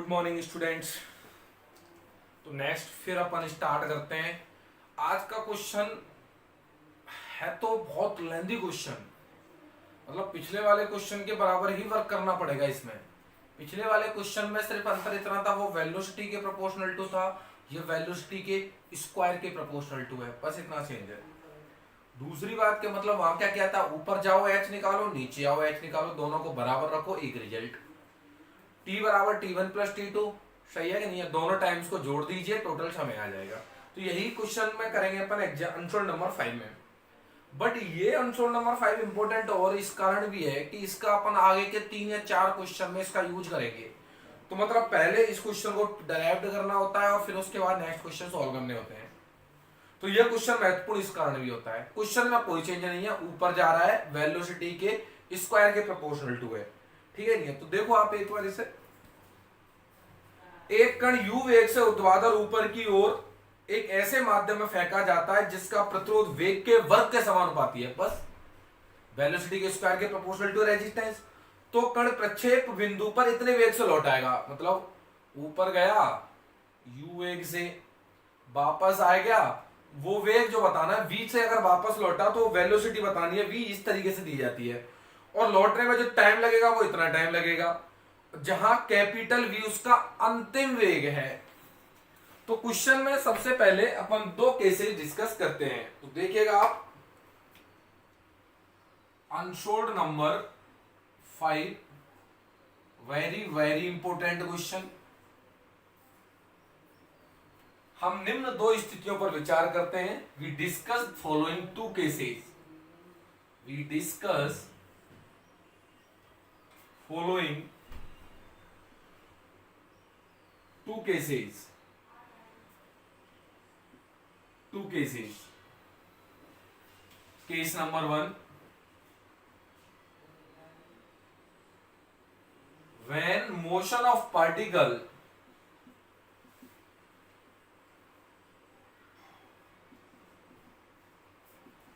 Good morning students. तो next फिर अपन start करते हैं। आज का क्वेश्चन है तो बहुत लेंदी क्वेश्चन, मतलब पिछले वाले क्वेश्चन के बराबर ही वर्क करना पड़ेगा इसमें। पिछले वाले क्वेश्चन में सिर्फ अंतर इतना था, वो वेलोसिटी के प्रोपोर्शनल टू था, ये वेलोसिटी के स्क्वायर के प्रोपोर्शनल टू है, बस इतना चेंज है। दूसरी बात के मतलब वहां क्या क्या था, ऊपर जाओ एच निकालो, नीचे आओ एच निकालो, दोनों को बराबर रखो, एक रिजल्ट। टी बराबर T1 प्लस T2, सही है कि नहीं है? दोनों टाइम्स को जोड़ दीजिए, टोटल समय आ जाएगा। तो यही क्वेश्चन में करेंगे अपन आंसर नंबर 5 में। बट ये आंसर नंबर 5 इंपॉर्टेंट और इस कारण भी है कि इसका अपन आगे के 3 या 4 क्वेश्चन में इसका यूज करेंगे। तो मतलब पहले इस क्वेश्चन को डायरेक्ट करना होता है और फिर उसके बाद नेक्स्ट क्वेश्चन सॉल्व करने होते हैं। तो यह क्वेश्चन महत्वपूर्ण इस कारण भी होता है। क्वेश्चन में कोई चेंज नहीं है, ऊपर जा रहा है, वेलोसिटी के स्क्वायर के प्रोपोर्शनल टू है, ठीक है नहीं है? तो देखो आप एक बार इसे, एक कण u वेग से ऊर्ध्वाधर ऊपर की ओर एक ऐसे माध्यम में फेंका जाता है जिसका प्रतिरोध वेग के वर्ग के समानुपाती है, बस वेलोसिटी के स्क्वायर के प्रोपोर्शनल टू रेजिस्टेंस। तो कण प्रक्षेप बिंदु पर इतने वेग से लौट आएगा, मतलब ऊपर गया u वेग से, वापस आ गया, वो वेग जो बताना है v से अगर वापस लौटा तो वेलोसिटी बतानी है, v इस तरीके से दी जाती है, और लौटने में जो टाइम लगेगा वो इतना टाइम लगेगा, जहां कैपिटल वी उसका अंतिम वेग है। तो क्वेश्चन में सबसे पहले अपन दो केसेस डिस्कस करते हैं। तो देखिएगा आप, unsolved number 5, very very important question. हम निम्न दो स्थितियों पर विचार करते हैं। We discuss following two cases, we discuss following two cases, case number 1, when motion of particle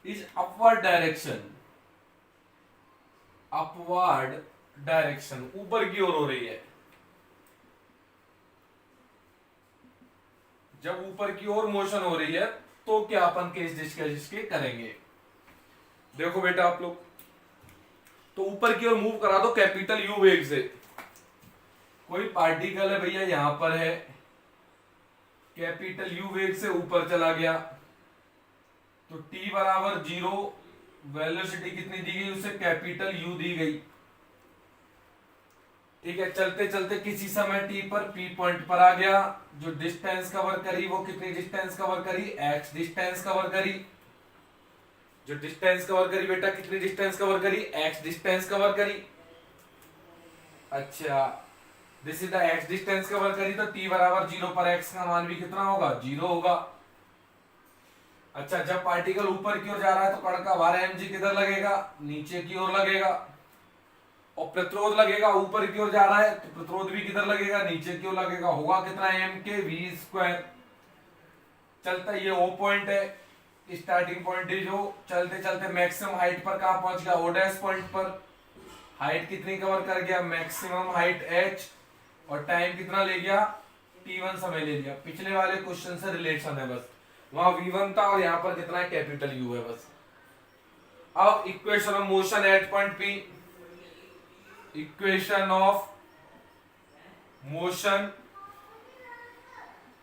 is upward direction, ऊपर की ओर हो रही है। जब ऊपर की ओर मोशन हो रही है तो क्या अपन केस डिस्कस के करेंगे। देखो बेटा आप लोग, तो ऊपर की ओर मूव करा दो कैपिटल यू वेग से। कोई पार्टिकल है भैया, यहां पर है, कैपिटल यू वेग से ऊपर चला गया, तो t बराबर 0, वेलोसिटी कितनी दी गई उसे, कैपिटल यू दी गई, ठीक है। चलते चलते किसी समय t पर p पॉइंट पर आ गया, जो डिस्टेंस कवर करी वो कितनी डिस्टेंस कवर करी, x डिस्टेंस कवर करी। जो डिस्टेंस कवर करी बेटा, कितनी डिस्टेंस कवर करी, x डिस्टेंस कवर करी। अच्छा, this is the x distance cover करी, तो t बराबर 0 पर x का मान भी कितना होगा, 0 होगा। अच्छा, जब पार्टिकल ऊपर की ओर जा रहा है तो कण का भार mg किधर लगेगा, नीचे की ओर लगेगा, और प्रतिरोध लगेगा, ऊपर की ओर जा रहा है तो प्रतिरोध भी किधर लगेगा, नीचे की ओर लगेगा, होगा कितना, m के v स्क्वायर। चलता ये ओ पॉइंट है, स्टार्टिंग पॉइंट है, जो चलते चलते मैक्सिमम हाइट पर कहां पहुंच गया, ओ डैश पॉइंट पर। हाइट कितनी कवर कर गया, मैक्सिमम हाइट h, और टाइम कितना ले गया, t1 समय ले लिया। पिछले वाले क्वेश्चन से रिलेशन है, बस वहां v1 था और यहां पर कितना है, कैपिटल u है बस। अब equation of motion at point p, equation of motion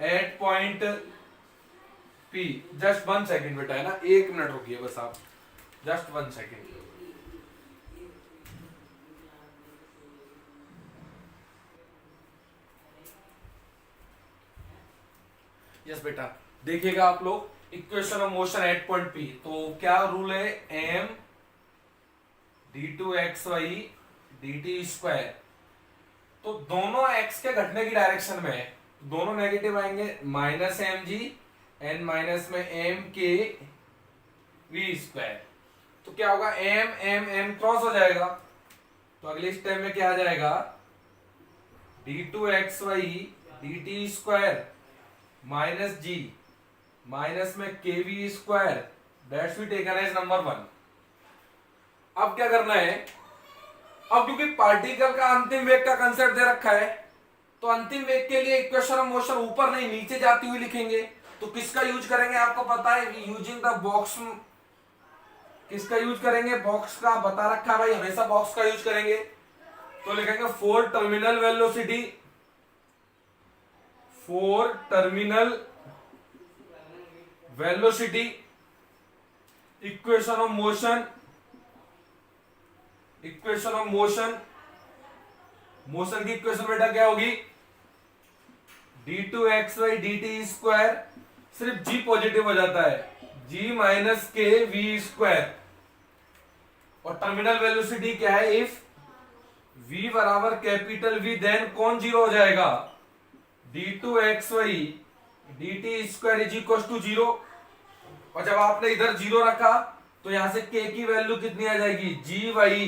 at point P, just 1 second बेटा, है ना, 1 मिनट रुकिए बस आप, जस्ट 1 सेकेंड। यस बेटा, देखिएगा आप लोग, equation of motion at point P, तो क्या रूल है, m d2xy dt स्क्वायर। तो दोनों x के घटने की डायरेक्शन में है, दोनों नेगेटिव आएंगे, minus M G and minus में एम के वी स्क्वायर। तो क्या होगा, एम एम एम क्रॉस हो जाएगा, तो अगले स्टेप में क्या आ जाएगा, d2xy dt स्क्वायर माइनस जी माइनस में K V square, that's we taken as number 1। अब क्या करना है, अब क्योंकि पार्टिकल का अंतिम वेग का कंसेप्ट दे रखा है, तो अंतिम वेग के लिए इक्वेशन ऑफ मोशन ऊपर नहीं नीचे जाती हुई लिखेंगे। तो किसका यूज करेंगे आपको पता है, यूजिंग द बॉक्स। किसका यूज करेंगे, बॉक्स का बता रखा है भाई, हमेशा बॉक्स का यूज करेंगे। तो लिखेंगे for terminal velocity, for terminal velocity equation of motion, equation of motion, motion की इक्वेशन बेटा क्या होगी, d2xy dt स्क्वायर, सिर्फ g पॉजिटिव हो जाता है, g minus K V square. और टर्मिनल वेलोसिटी क्या है, इफ v बराबर कैपिटल V देन कौन जीरो हो जाएगा, d2xy dt square is equal to zero. और जब आपने इधर जीरो रखा तो यहां से k की वैल्यू कितनी आ जाएगी, g Y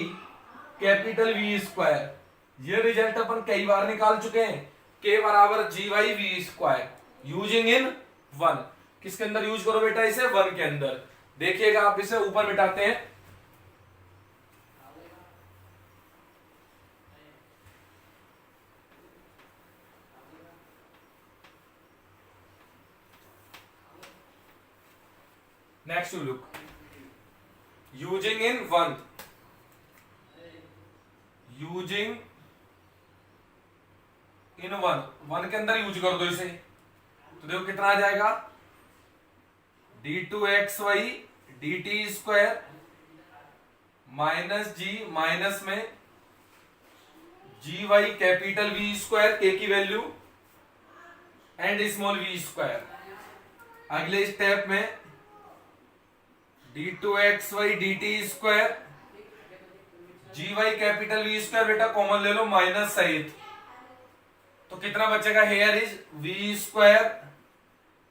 capital V square. ये रिजल्ट अपन कई बार निकाल चुके हैं, k बराबर g y v square using in one. किसके अंदर यूज करो बेटा इसे, वन के अंदर। देखिएगा आप इसे ऊपर मिटाते हैं, next you look using in one, using in one, one के अंदर यूज कर दो इसे। तो देखो कितना आ जाएगा, d2xy dt स्क्वायर माइनस जी माइनस में g Y capital V square k की value and small v square. अगले स्टेप में d2xy dt स्क्वायर जी वाई कैपिटल V स्क्वायर, बेटा कॉमन ले लो माइनस सहित। तो कितना बचेगा, here is v square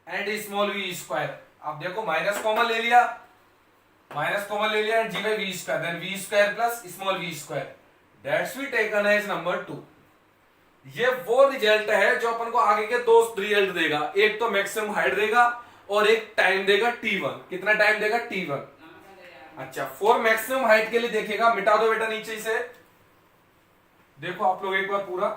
and small v square. आप देखो माइनस कॉमन ले लिया, माइनस कॉमन ले लिया and G by we square, then v square plus small v square, that's we taken as number 2। ये वो रिजल्ट है जो अपन को आगे के दो रिजल्ट देगा, एक तो मैक्सिमम हाइट देगा और एक टाइम देगा t1। कितना टाइम देगा, t1। अच्छा, फॉर मैक्सिमम हाइट के लिए देखेगा, मिटा दो बेटा नीचे से, देखो आप लोग एक बार पूरा,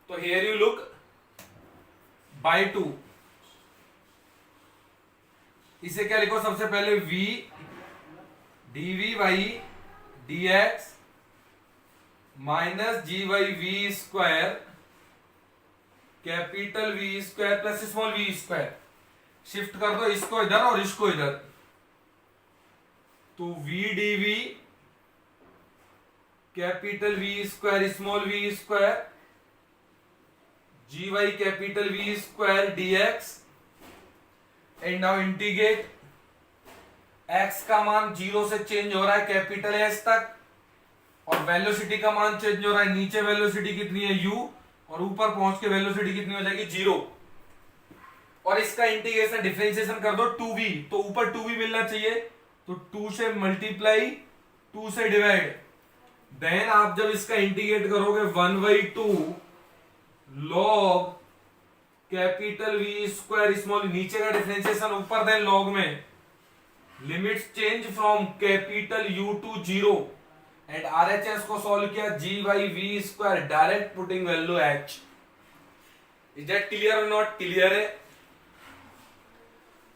तो here you look by 2, इसे क्या लिखो, सबसे पहले v dv by dx minus G by we square capital V square plus small v square. Shift कर दो इसको इधर और इसको इधर, तो v dv capital V square small v square ji Y capital V square dx and now integrate, x का मान जीरो से चेंज हो रहा है कैपिटल S तक, और वेलोसिटी का मान चेंज हो रहा है, नीचे वेलोसिटी कितनी है u और ऊपर पहुंच के वेलोसिटी कितनी हो जाएगी, जीरो। और इसका इंटीग्रेशन डिफरेंशिएशन कर दो 2v, तो ऊपर 2v मिलना चाहिए, तो 2 से मल्टीप्लाई 2 से डिवाइड, देन आप जब इसका इंटीग्रेट करोगे 1/2 log capital V square small, नीचे का डिफरेंशिएशन ऊपर, देन लॉग में limits change from capital U to zero and RHS को सॉल्व किया g by we square, direct putting value h। Is that clear और नॉट क्लियर है?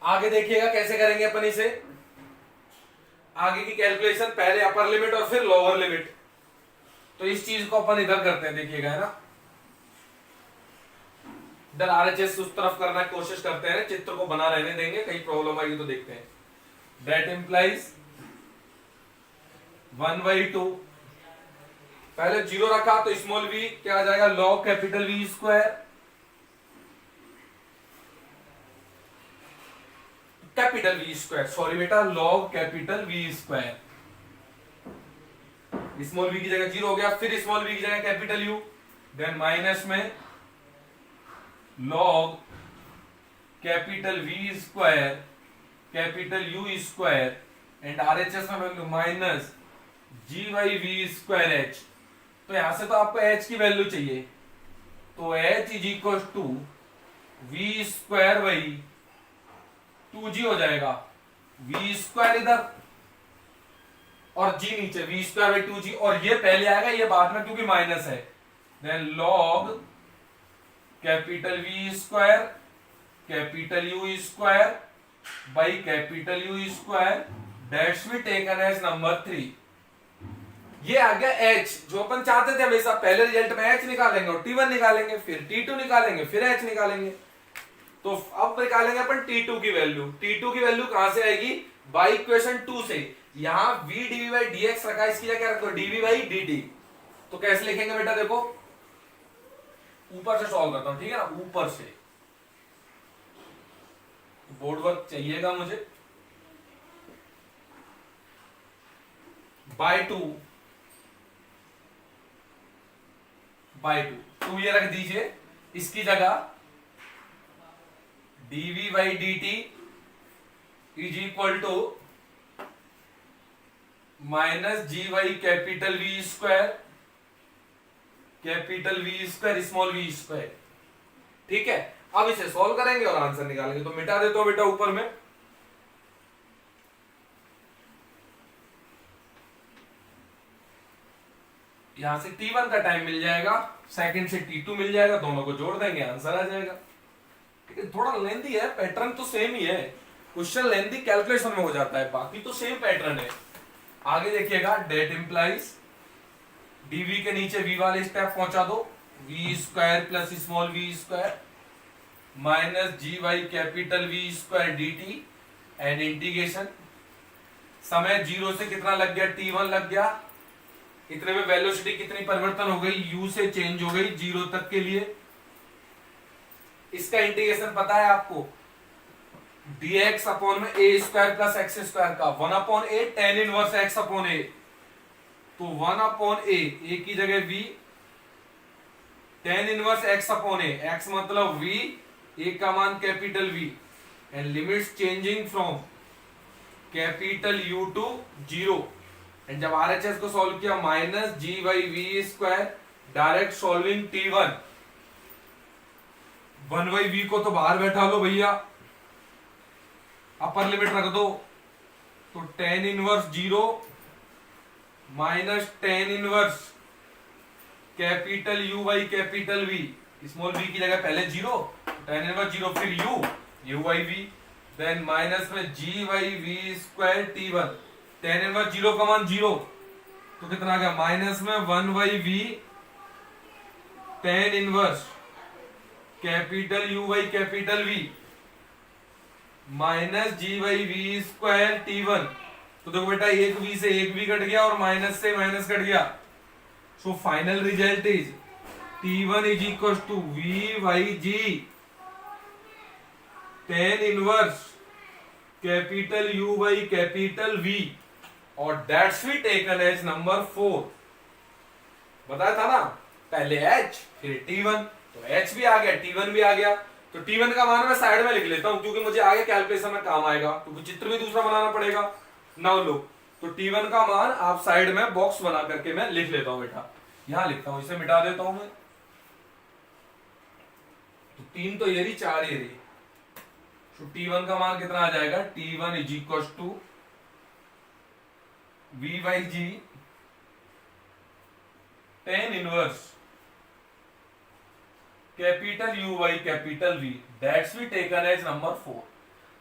आगे देखिएगा कैसे करेंगे अपन इसे, आगे की कैलकुलेशन पहले अपर लिमिट और फिर लोअर लिमिट। तो इस चीज को अपन इधर करते हैं, देखिएगा है ना, इधर RHS उस तरफ करना की कोशिश करते हैं, चित्र को बना रहने देंगे, कहीं प्रॉब्लम आएगी तो देखते हैं। दैट इंप्लाइज 1/2, पहले जीरो रखा तो स्मॉल v क्या आ जाएगा, log capital V square capital V square, sorry बेटा log capital V square, small v की जगह जीरो हो गया, फिर स्मॉल v की जगह कैपिटल U, देन माइनस में log capital V square capital U square and RHS में value minus G by we square H. तो यहां से तो आपको h की वैल्यू चाहिए, तो h is equal to V square by 2g हो जाएगा। वी स्क्वायर इधर और जी नीचे, वी स्क्वायर बाई 2g, और ये पहले आएगा ये बाद में क्योंकि माइनस है। Then log capital V square capital U square by capital U square that's be taken as number 3। ये आ गया h, जो अपन चाहते थे हमेशा, पहले रिजल्ट में h निकालेंगे और t1 निकालेंगे, फिर t2 निकालेंगे, फिर h निकालेंगे। तो अब निकालेंगे अपन t2 की वैल्यू। t2 की वैल्यू कहां से आएगी? बाई इक्वेशन 2 से। यहां v dv बाई dx रखा, इसकी जगह रख दो dv बाई dt। तो कैसे लिखेंगे बेटा? देखो ऊपर से सॉल्व करता हूं, ठीक है ना, ऊपर से। बोर्ड वर्क चाहिएगा मुझे। बाई 2 2 ये रख दीजिए, इसकी जगह dv by dt is equal to minus G Y capital V square small we square. ठीक है, अब इसे सॉल्व करेंगे और आंसर निकालेंगे। तो मिटा देता हूं बेटा ऊपर में, यहां से t1 का टाइम मिल जाएगा, सेकंड से t2 मिल जाएगा, दोनों को जोड़ देंगे, आंसर आ जाएगा। ठीक है, थोड़ा लेंथी है, पैटर्न तो सेम ही है, क्वेश्चन लेंथी कैलकुलेशन में हो जाता है, बाकी तो सेम पैटर्न है। आगे देखिएगा, डेट इंप्लाइज dv के नीचे v वाले स्टेप पहुंचा दो, v square plus small v square minus G Y capital V square dt and integration. समय 0 से कितना लग गया? t1 लग गया। इतने में वेलोसिटी कितनी परिवर्तन हो गई? u से चेंज हो गई 0 तक के लिए। इसका इंटीग्रेशन पता है आपको, dx अपॉन में a square plus X square का 1 upon a tan inverse x upon a। तो 1 अपॉन a की जगह v tan inverse x upon a, x मतलब v, a का मान capital V and limits changing from capital U to 0। And जब RHS को solve किया, minus G by we square, direct solving t1, 1 by V को तो बाहर बैठा लो भैया, अपर लिमिट रख दो, तो tan inverse 0 minus tan inverse capital U by capital V, small v की जगह पहले 0, tan इनवर्स 0, फिर u by v, then minus में g by we square t1, tan inverse 0 का मान 0, तो कितना आ गया? माइनस में 1 by v tan inverse capital U by capital V minus g by we square t1। तो देखो बेटा, एक v से एक v कट गया और माइनस से माइनस कट गया। So final result is t1 is equal to v by g tan inverse capital U by capital V, और that's be taken as number 4। बताया था ना, पहले h फिर t1, तो h भी आ गया, t1 भी आ गया। तो t1 का मान मैं साइड में लिख लेता हूं, क्योंकि मुझे आगे कैलकुलेशन में काम आएगा, क्योंकि चित्र भी दूसरा बनाना पड़ेगा। नाउ लुक, तो t1 का मान आप साइड में बॉक्स बना करके मैं लिख लेता हूं बेटा, यहां लिखता हूं, इसे मिटा देता हूं मैं। तो 3 तो ये रही, 4 ये रही। तो t1 का मान कितना आ जाएगा? t1 is equal to v by g tan inverse capital U by capital V, that's be taken as number 4।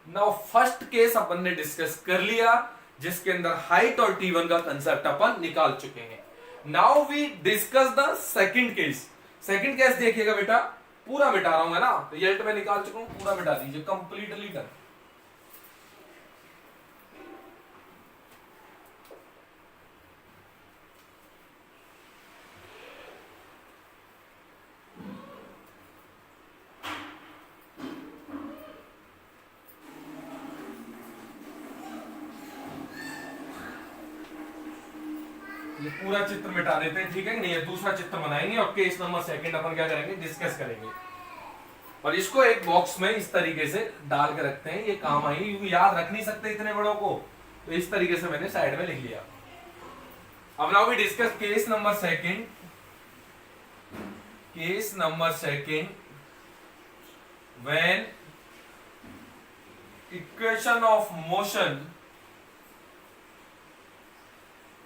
Now first case अपन ने डिस्कस कर लिया, जिसके अंदर हाइट और t1 का कंसेप्ट अपन निकाल चुके हैं। Now we discuss the second case. Second case देखिएगा बेटा, पूरा मिटा रहा हूं मैं ना, रिजल्ट में निकाल चुका हूं, पूरा मिटा दीजिए, कंप्लीटली डन। ये पूरा चित्र मिटा देते हैं, ठीक है नहीं? दूसरा चित्र बनाएंगे और केस नंबर सेकंड अपन क्या करेंगे? डिस्कस करेंगे। और इसको एक बॉक्स में इस तरीके से डाल के रखते हैं, ये काम आएगी, क्योंकि याद रख नहीं सकते इतने बड़ों को, तो इस तरीके से मैंने साइड में लिख लिया। अब now we discuss case number second. Case number second, when equation of motion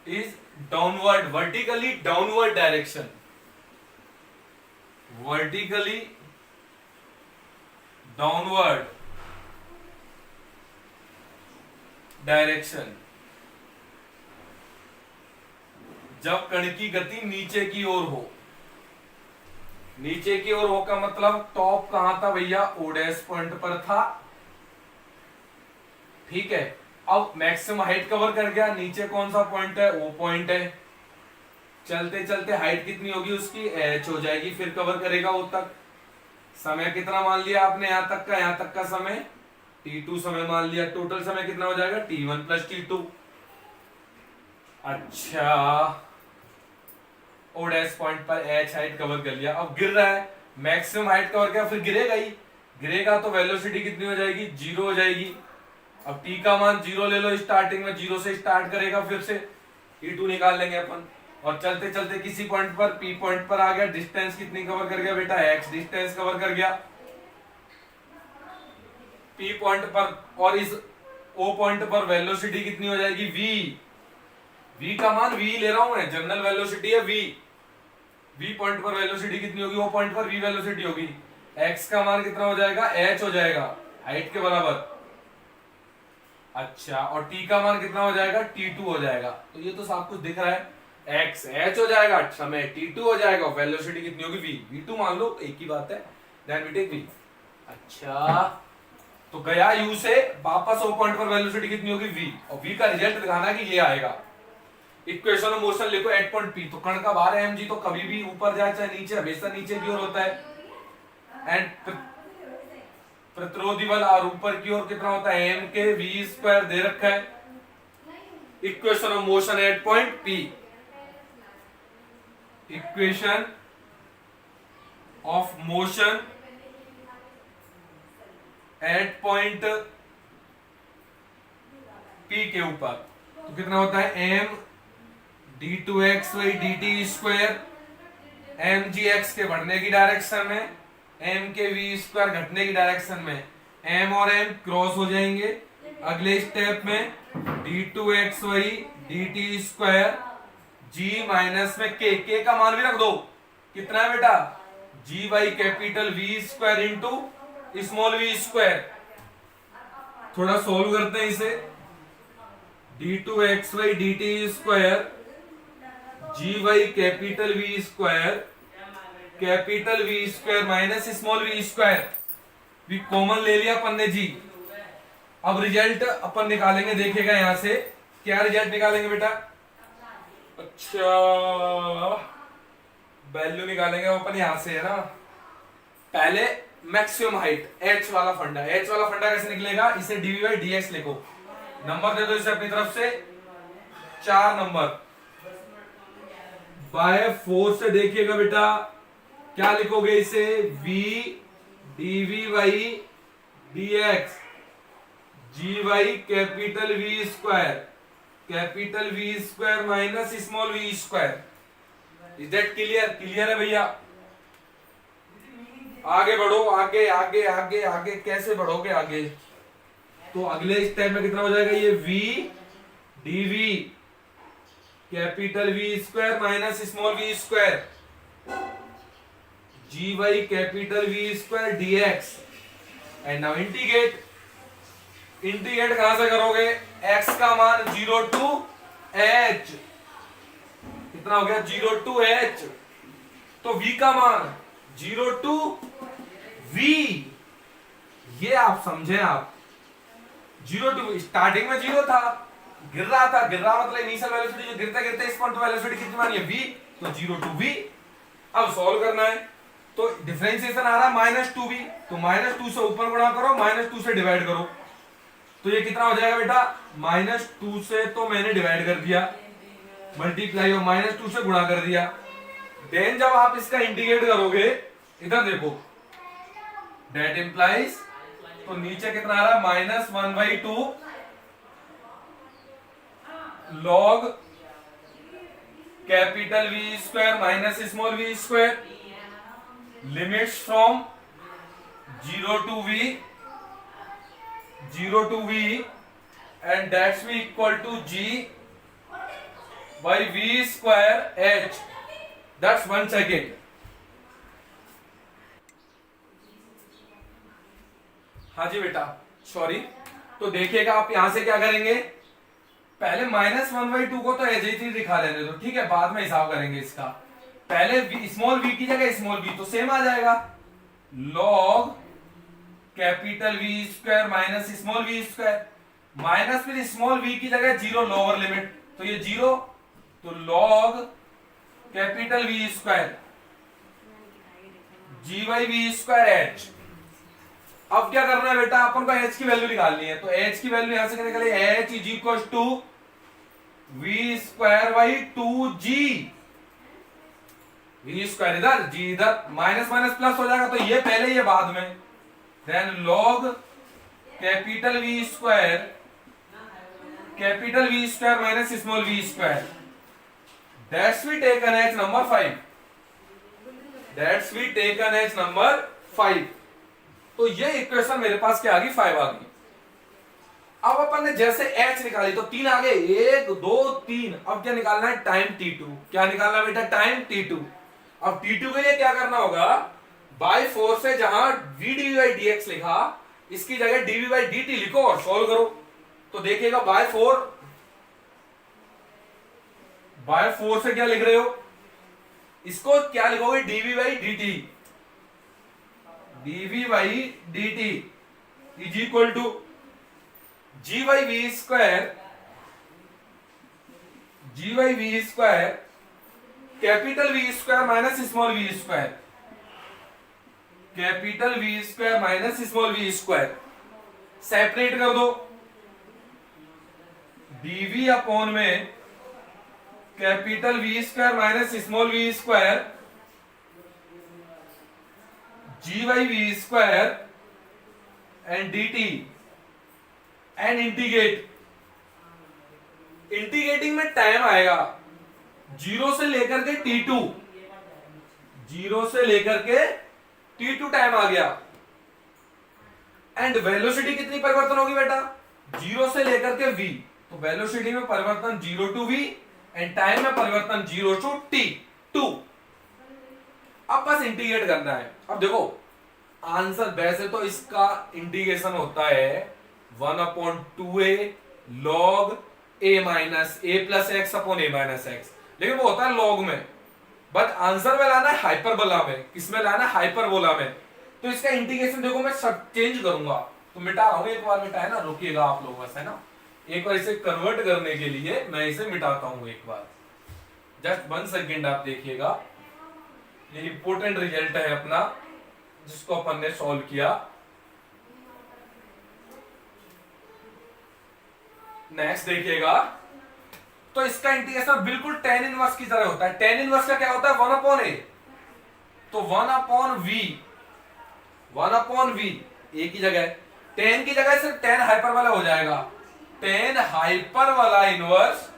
is downward, vertically downward direction, vertically downward direction, जब कण की गति नीचे की ओर हो। नीचे की ओर हो का मतलब टॉप कहां था भैया, ओ डैश पॉइंट पर था, ठीक है। अब मैक्सिमम हाइट कवर कर गया, नीचे कौन सा पॉइंट है, ओ पॉइंट है। चलते चलते हाइट कितनी होगी उसकी, एच हो जाएगी, फिर कवर करेगा ओ तक। समय कितना मान लिया आपने, यहां तक का समय t2 समय मान लिया। टोटल समय कितना हो जाएगा, t1 प्लस t2। अच्छा, ओ डैश पॉइंट पर एच हाइट कवर कर लिया। अब गिर रहा है, मैक्सिमम हाइट कवर किया, फिर गिरेगा ही। गिरेगा तो वेलोसिटी कितनी हो जाएगी, जीरो हो जाएगी। अब t का मान जीरो ले लो, स्टार्टिंग में जीरो से स्टार्ट करेगा, फिर से t2 निकाल लेंगे अपन। और चलते चलते किसी पॉइंट पर, p पॉइंट पर आ गया। डिस्टेंस कितनी कवर कर गया बेटा, x डिस्टेंस कवर कर गया p पॉइंट पर। और इस o पॉइंट पर वेलोसिटी कितनी हो जाएगी, v का मान v ले रहा हूं मैं, जनरल वेलोसिटी है v। v पॉइंट पर वेलोसिटी कितनी होगी, o पॉइंट पर v वेलोसिटी होगी। x का मान कितना हो जाएगा, h हो जाएगा, हाइट के बराबर। अच्छा, और t का मान कितना हो जाएगा, t2 हो जाएगा। तो ये तो सब कुछ दिख रहा है, x h हो जाएगा, समय t2 हो जाएगा, वेलोसिटी कितनी होगी, v v2 मान लो, एक ही बात है। Then we take v। अच्छा, तो गया u से वापस o पॉइंट पर वेलोसिटी कितनी होगी, v, और v का रिजल्ट दिखाना कि ये आएगा। इक्वेशन ऑफ मोशन लिखो एट पॉइंट p। तो कण का भार है mg, तो कभी भी ऊपर जाए चाहे नीचे, हमेशा नीचे की ओर होता है। एंड प्रतिरोधी बल और ऊपर की ओर कितना होता है, m के v स्क्वायर दे रखा है। Equation of motion at point p, equation of motion at point p के ऊपर तो कितना होता है, m d2x by dt square, m g x के बढ़ने की डायरेक्शन में, m के v स्क्वायर घटने की डायरेक्शन में। m और m क्रॉस हो जाएंगे। अगले स्टेप में d2x by dt square g minus में k का मान भी रख दो, कितना है बेटा, g by capital v square into small v square. थोड़ा सोल्व करते हैं इसे। d2x by dt square g by capital v square, capital v square minus small v square, भी कॉमन ले लिया अपन ने जी। अब रिजल्ट अपन निकालेंगे, देखिएगा यहां से क्या रिजल्ट निकालेंगे बेटा। अच्छा, वैल्यू निकालेंगे अपन यहां से, है ना। पहले मैक्सिमम हाइट, h वाला फंडा। h वाला फंडा कैसे निकलेगा, इसे dv बाई dx लिखो। नंबर दे दो इसे अपनी तरफ से, 4 नंबर बाय 4 से देखिएगा बेटा क्या लिखोगे इसे, v dv by dx g by capital v square, capital v square minus small v square. Is that clear, clear है भैया। आगे बढ़ो, आगे आगे आगे आगे, कैसे बढ़ोगे आगे, तो अगले स्टेप में कितना हो जाएगा, ये v dv capital v square minus small v square, g by capital v square dx। And now integrate, integrate कहां से करोगे, x का मान 0 टू h, कितना हो गया 0 टू h, तो v का मान 0 टू v, ये आप समझे आप। 0 टू, स्टार्टिंग में 0 था, गिर रहा था, गिर रहा मतलब इनिशियल वेलोसिटी, जो गिरते गिरते इस पॉइंट पे वेलोसिटी कितनी मानी है, v, तो 0 टू v। अब सॉल्व करना है, तो डिफरेंशिएशन आ रहा है -2v, तो -2 से ऊपर गुणा करो, -2 से डिवाइड करो, तो ये कितना हो जाएगा बेटा, -2 से तो मैंने डिवाइड कर दिया, मल्टीप्लाई और -2 से गुणा कर दिया। देन जब आप इसका इंटीग्रेट करोगे, इधर देखो, डेट इंप्लाइज, तो नीचे कितना आ रहा है, -1/2 log capital V square minus small v square, limits from 0 to v, 0 to v and that's v equal to g by v square h. That's 1 second. हाँ जी बेटा, सॉरी। तो देखिएगा आप यहां से क्या करेंगे, पहले -1/2 को तो एज इट इज दिखा लेने दो, ठीक है, बाद में हिसाब करेंगे इसका। पहले स्मॉल v की जगह स्मॉल v तो सेम आ जाएगा, log capital V square minus small v square, minus फिर स्मॉल v की जगह 0 लोअर लिमिट, तो ये 0, तो log capital V square g by we square h। अब क्या करना है बेटा, अपन को h की वैल्यू निकालनी है, तो h की वैल्यू यहां से निकले h is equal to v square by 2g, v square इधर g इधर, माइनस माइनस प्लस हो जाएगा, तो ये पहले ये बाद में, then log capital V square minus small v square, that's we taken as number 5, that's we taken as number 5। तो ये इक्वेशन मेरे पास क्या आ गई, 5 आ गई। अब अपन ने जैसे h निकाली तो 3 आ गए, 1 2 3। अब क्या निकालना है, टाइम t2। क्या निकालना है बेटा, टाइम t2। अब t2 के लिए क्या करना होगा, बाय 4 से जहां v dv बाई dx लिखा, इसकी जगह dv बाई dt लिखो और सॉल्व करो। तो देखिएगा बाय 4 से क्या लिख रहे हो, इसको क्या लिखोगे, dv by dt, dv by dt is equal to g by we square, capital V square minus small v square, capital V square minus small v square, separate कर दो, dv अपॉन में capital V square minus small v square g by we square and dt and integrate. Integrating में time आएगा 0 से लेकर के t2, 0 से लेकर के t2 टाइम आ गया। एंड वेलोसिटी कितनी परिवर्तन होगी बेटा, 0 से लेकर के v, तो वेलोसिटी में परिवर्तन 0 टू v एंड टाइम में परिवर्तन 0 टू t2। अब बस इंटीग्रेट करना है। अब देखो आंसर वैसे तो इसका इंटीग्रेशन होता है 1/2a log a minus a plus x upon a minus x, लेकिन वो होता है लॉग में, बट आंसर में लाना है हाइपरबोला में। किसमें लाना है, हाइपरबोला में। तो इसका इंटीग्रेशन देखो मैं सब चेंज करूंगा, तो मिटा रहा हूं, एक बार मिटाए ना, रुकिएगा आप लोग बस, है ना, एक बार इसे कन्वर्ट करने के लिए मैं इसे मिटाता हूं एक बार, जस्ट 1 सेकेंड आप देखिएगा। ये इंपोर्टेंट रिजल्ट है अपना जिसको अपन ने सॉल्व किया। नेक्स्ट देखिएगा, तो इसका इंटीग्रेशन बिल्कुल tan इनवर्स की तरह होता है। tan इनवर्स का क्या होता है, 1/a, तो 1/v a की जगह, tan की जगह सिर्फ tan हाइपर वाला हो जाएगा, tan हाइपर वाला inverse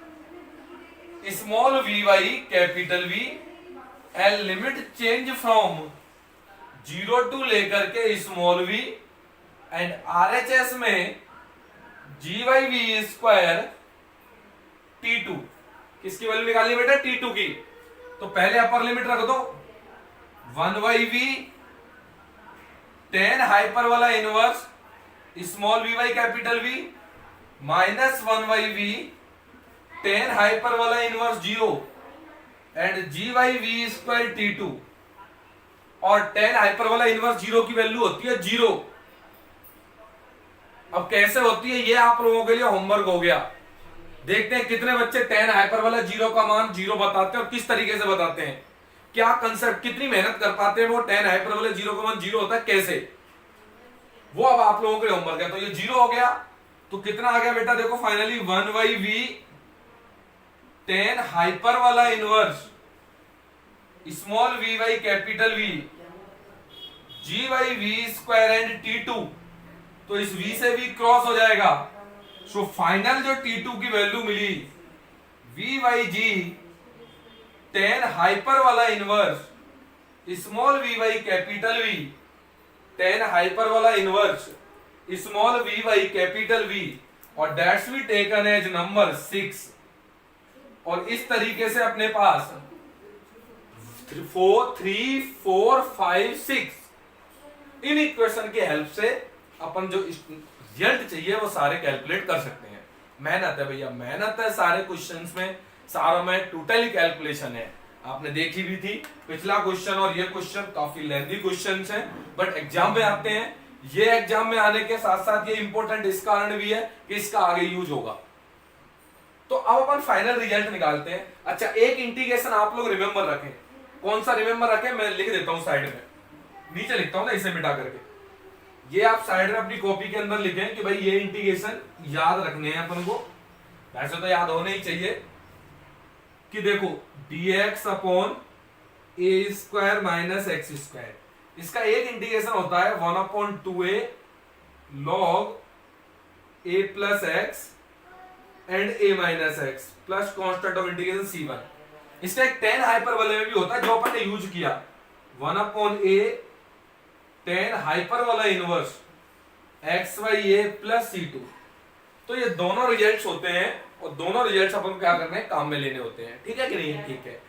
small v by capital V and limit change from 0 to लेकर के स्मॉल v एंड RHS में g by we square t2। किसकी वैल्यू निकालनी बेटा, t2 की। तो पहले अपर लिमिट रख दो 1/v tan हाइपर वाला inverse small v by capital V minus 1/v tan hyper वाला inverse 0 and g by we square t2। और tan हाइपर वाला इनवर्स 0 की वैल्यू होती है 0। अब कैसे होती है ये आप लोगों के लिए होमवर्क हो गया। देखते हैं कितने बच्चे tan हाइपर वाला 0 का मान 0 बताते हैं और किस तरीके से बताते हैं, क्या कंसेप्ट, कितनी मेहनत कर पाते हैं वो, tan हाइपर वाले 0 का मान 0 होता है कैसे, वो अब आप लोगों के लिए होमवर्क है। तो ये 0 हो गया, तो कितना आ गया बेटा, देखो फाइनली 1/v tan हाइपर वाला inverse small v by capital V g by we square and t2। तो इस v से v क्रॉस हो जाएगा, सो फाइनल जो t2 की वैल्यू मिली v by g tan hyper वाला inverse small v by capital V tan hyper वाला inverse small v by capital v और that's be taken as number 6। और इस तरीके से अपने पास 4 3 4 5 6 इन इक्वेशन की हेल्प से अपन जो रिजल्ट चाहिए वो सारे कैलकुलेट कर सकते हैं। मेहनत है भैया, मेहनत है सारे क्वेश्चंस में, सारों में टोटली कैलकुलेशन है। आपने देखी भी थी पिछला क्वेश्चन और ये क्वेश्चन काफी लेंथी क्वेश्चंस हैं, बट एग्जाम में आते हैं। ये एग्जाम में आने के साथ साथ ये इंपॉर्टेंट इस कारण भी है कि इसका आगे यूज होगा। तो अब अपन फाइनल रिजल्ट निकालते हैं। अच्छा, एक इंटीग्रेशन आप लोग रिमेंबर रखें। कौन सा रिमेंबर रखें? मैं लिख देता हूं साइड में, नीचे लिखता हूं ना इसे मिटा करके। ये आप साइड में अपनी कॉपी के अंदर लिखें कि भाई ये इंटीग्रेशन याद रखने हैं अपन को। वैसे तो याद होने ही चाहिए कि देखो dx अपॉन ए स्क्वायर माइनस एक्स स्क्वायर, इसका एक इंटीग्रेशन होता है 1/2a log a plus x and a minus x plus constant of integration c1। इसका एक tan हाइपरबोला में भी होता है जो अपन ने यूज किया 1/a tan hyperbola inverse x y a plus c2। तो ये दोनों रिजल्ट्स होते हैं और दोनों रिजल्ट्स अपन को क्या करने हैं, काम में लेने होते हैं। ठीक है कि नहीं? ठीक है।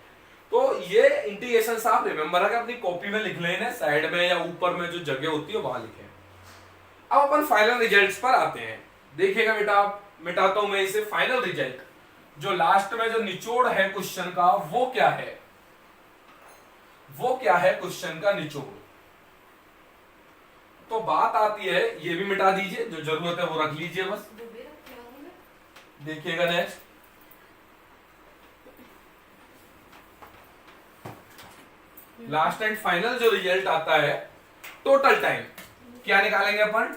तो ये इंटीग्रेशन आप रिमेंबर रखें, अपनी कॉपी में लिख लेना, साइड में या ऊपर में जो जगह होती है वहां लिखें। अब अपन फाइनल रिजल्ट्स पर आते हैं। देखिएगा बेटा, मिटाता हूं मैं इसे। फाइनल रिजल्ट जो लास्ट में जो निचोड़ है क्वेश्चन का वो क्या है? वो क्या है क्वेश्चन का निचोड़? तो बात आती है, ये भी मिटा दीजिए, जो जरूरत है वो रख लीजिए बस। देखिएगा नेक्स्ट, लास्ट एंड फाइनल जो रिजल्ट आता है, टोटल टाइम क्या निकालेंगे अपन?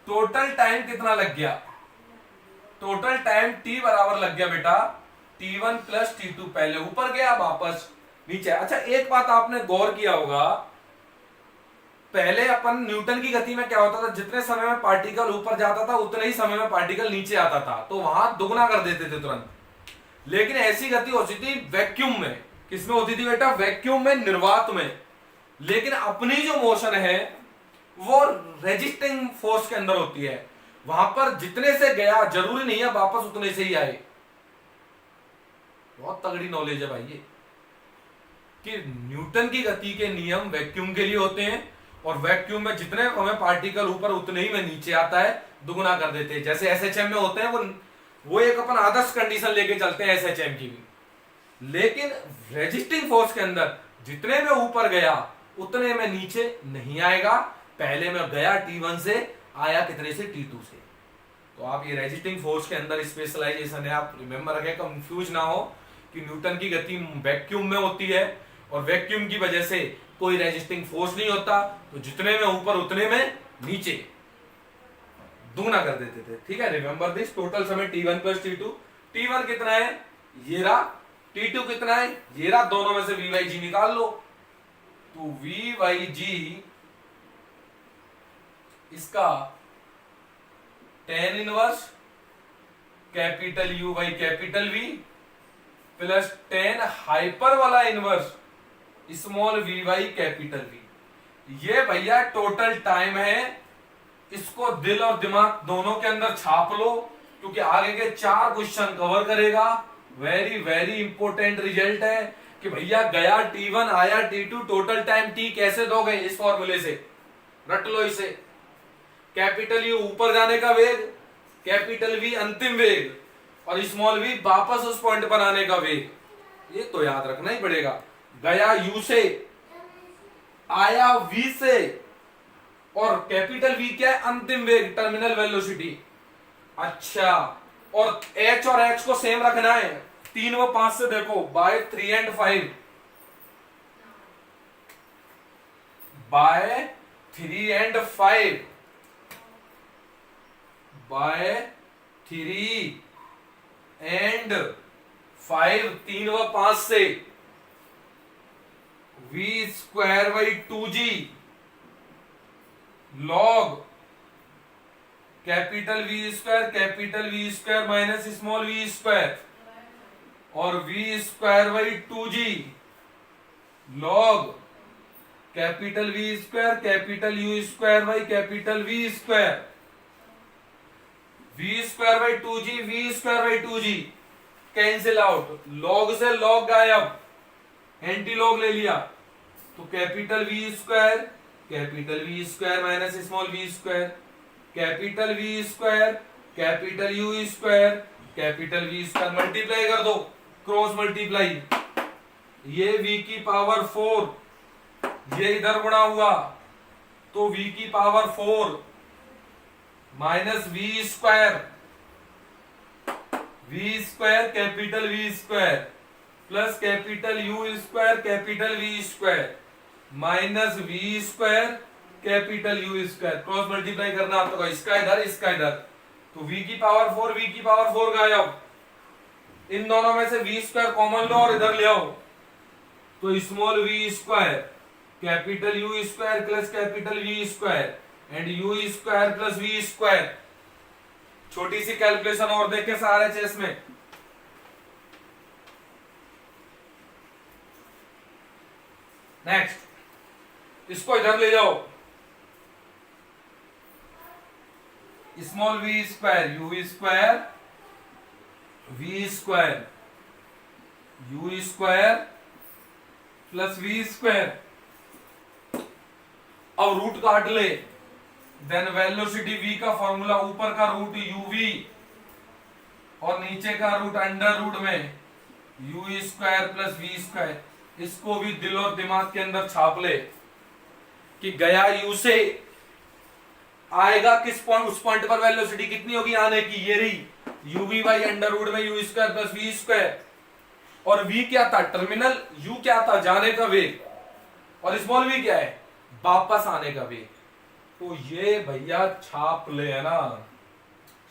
टोटल टाइम कितना लग गया? टोटल टाइम t बराबर लग गया बेटा t1 प्लस t2। पहले ऊपर गया, वापस नीचे। अच्छा, एक बात आपने गौर किया होगा, पहले अपन न्यूटन की गति में क्या होता था, जितने समय में पार्टिकल ऊपर जाता था उतने ही समय में पार्टिकल नीचे आता था, तो वहां दुगना कर देते थे तुरंत। लेकिन ऐसी गति होती थी वैक्यूम में। किसमें होती थी बेटा? वैक्यूम में, निर्वात में। लेकिन अपनी जो मोशन है वो रेजिस्टिंग फोर्स के अंदर होती है। वहां पर जितने से गया जरूरी नहीं है वापस उतने से ही आए। बहुत तगड़ी नॉलेज है भाई ये, कि न्यूटन की गति के नियम वैक्यूम के लिए होते हैं और वैक्यूम में जितने हमें पार्टिकल ऊपर उतने ही में नीचे आता है, दुगुना कर देते हैं। जैसे एसएचएम में होते हैं, वो एक अपन आदर्श कंडीशन लेके चलते हैं एसएचएम की भी। लेकिन रेजिस्टिंग फोर्स के अंदर जितने में ऊपर गया उतने में नीचे नहीं आएगा। पहले में गया t1 से, आया कितने से? t2 से। तो आप ये रेजिस्टिंग फोर्स के अंदर स्पेशलाइजेशन है, आप रिमेंबर रखें, कंफ्यूज ना हो कि न्यूटन की गति वैक्यूम में होती है और वैक्यूम की वजह से कोई रेजिस्टिंग फोर्स नहीं होता, तो जितने में ऊपर उतने में नीचे दुगना कर देते थे। ठीक है, रिमेंबर दिस। टोटल समय t1 प्लस t2। t1 कितना है? ये रहा। t2 कितना है? ये रहा। दोनों में से v बाई जी निकाल लो। तो v बाई जी इसका tan inverse capital U by capital V plus tan hyper वाला inverse small v by capital V। ये भैया टोटल टाइम है। इसको दिल और दिमाग दोनों के अंदर छाप लो, क्योंकि आगे के 4 क्वेश्चन कवर करेगा। वेरी वेरी इंपॉर्टेंट रिजल्ट है कि भैया गया t1, आया t2, टोटल टाइम t कैसे दोगे? इस फॉर्मूले से रट लो इसे। कैपिटल U ऊपर जाने का वेग, कैपिटल V अंतिम वेग, और स्मॉल v वापस उस पॉइंट पर आने का वेग। ये तो याद रखना ही पड़ेगा। गया U से, आया V से, और कैपिटल V क्या है? अंतिम वेग, टर्मिनल वेलोसिटी। अच्छा, और h और h को सेम रखना है। 3 व 5 से देखो, by 3 and 5, by 3 and 5, by 3 and 5, 3 व 5 से v square by 2g log capital V square minus small v square, और v square by 2g log capital V square capital U square by capital V square, v square by 2g, v square by 2g cancel out, log से log गायब, antilog ले लिया, तो capital V square minus small we square, capital V square capital U square capital V square, multiply कर दो, cross multiply, ये v की power 4 ये इधर गुणा हुआ तो v की power 4 minus v square capital V square plus capital U square capital V square minus v square capital U square, cross multiply करना आपको, इसका इधर, तो v की पावर 4 गायब, इन दोनों में से v स्क्वायर कॉमन लो और इधर ले आओ, तो small v square capital U square plus capital V square and u square plus v square. छोटी सी कैलकुलेशन और देखें सारे चेस में, नेक्स्ट इसको इधर ले जाओ, small we square u square v square u square plus v square, अब रूट काट ले, देन वेलोसिटी v का फॉर्मूला ऊपर का रूट uv और नीचे का रूट अंडर रूट में u square plus v square, इसको भी दिल और दिमाग के अंदर छाप ले कि गया u से आएगा किस पॉइंट, उस पॉइंट पर वेलोसिटी कितनी होगी आने की, ये रही uv बाई अंडर रूट में u square plus v square, और v क्या था टर्मिनल, u क्या था जाने का वेग, और स्मॉल v क्या है वापस आने का वेग। तो ये भैया छाप ले, है ना,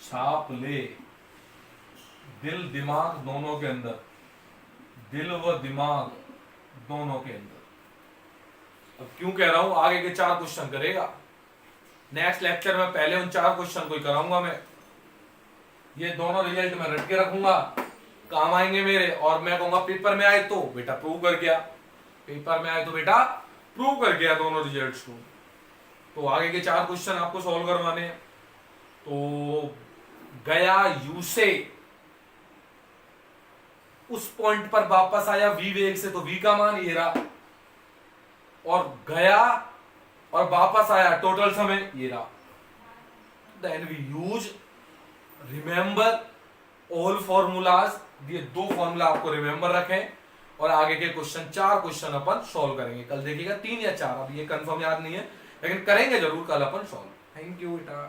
छाप ले दिल दिमाग दोनों के अंदर, दिल व दिमाग दोनों के अंदर। अब क्यों कह रहा हूं, आगे के 4 क्वेश्चन करेगा नेक्स्ट लेक्चर में, पहले उन 4 क्वेश्चन को ही कराऊंगा मैं, ये दोनों रिजल्ट में रट के रखूंगा, काम आएंगे मेरे, और मैं कहूंगा पेपर में आए तो बेटा प्रूव कर गया, पेपर में आए तो बेटा प्रूव कर गया दोनों रिजल्ट्स को। तो आगे के 4 क्वेश्चन आपको सॉल्व करवाने हैं। तो गया यू से उस पॉइंट पर वापस आया v वेग से, तो v का मान ये रहा, और गया और वापस आया टोटल समय ये रहा। Then we use remember all formulas, ये 2 फॉर्मूला आपको रिमेंबर रखें, और आगे के क्वेश्चन 4 क्वेश्चन अपन सॉल्व करेंगे। कल देखिएगा 3 या 4, अब ये कंफर्म याद नहीं है, लेकिन करेंगे जरूर कल अपन सॉल्व। थैंक यू बेटा।